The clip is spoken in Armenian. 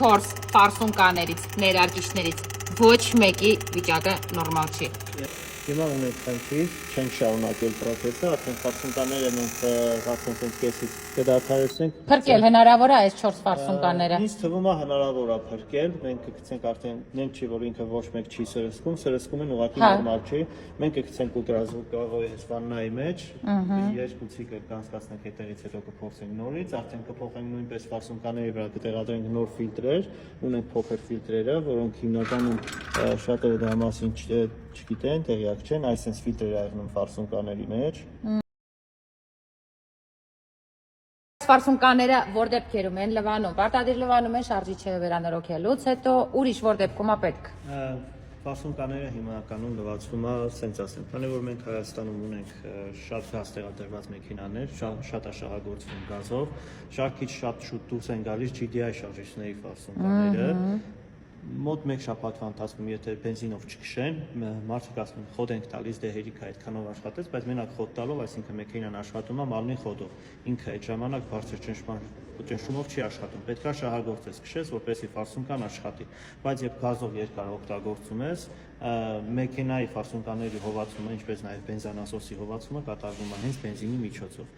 4 ֆարսունկաներից, ներարկիչներից ոչ մեկի վիճակը նորմալ չի։ Հիմա ունենք խնդիր, չենք շարունակել պրոցեսը, արդեն ֆարսունկաները մենք ասենք այնպես կեսից կդադարեցնենք։ Փրկել հնարավոր է այս 4 ֆարսունկաները։ Ինձ թվում է հնարավոր է փրկել, մենք կգցենք արդեն նենք չի, որ ինքը ոչ մեկ չի սրսկում են ուղղակի նորմալ չի։ Մենք կգցենք ուլտրազվուկով այս վաննայի մեջ, երկու ցիկլ կանցկացնենք հետևից հետո կփոխենք նորից, արդեն կփոխենք նույնպես ֆարսունկաների վրա կտեղադրենք նոր ֆիլտրեր, ունենք փոքր ֆիլտրերը, որոնք հիմնականում շատերը դրա մասին չգիտեն, տեղյակ չեն, այսպես ֆիլտրեր աղնում ֆարսունկաների մեջ։ Ֆարսունկաները որ դեպքերում են լվանում, պարտադիր լվանում են շարժիչը վերանորոգելուց հետո ուրիշ որ դեպքում է պետք։ Ֆարսունկաները հիմնականում լվացվում է, սենց ասեմ, քանի որ մենք Հայաստանում ունենք շատ գազ տեղադրված մեքենաներ, շատ է շահագործվում գազով, շարքից շատ շուտ դուրս են գալիս GDI շարժիչների ֆարսունկաները։ Մոտ մեկ շաբաթվա ընթացքում եթե բենզինով չքշեն, մարդիկ ասում են խոդ ենք տալիս, դե հերիք է այդքանով աշխատեց, բայց մենակ խոդ տալով, այսինքն մեքենան աշխատում է մալնի խոդով։ Ինքը այդ ժամանակ բարձր ճնշումով չի աշխատում։ Պետք է շահագործես, քշես, որպեսզի ֆարսունկան աշխատի։ Բայց երբ գազով երկար օգտագործում ես, մեքենայի ֆարսունկաների հովացումը, ինչպես նաև բենզանասոսի հովացումը կատարվում է հենց բենզինի միջոցով։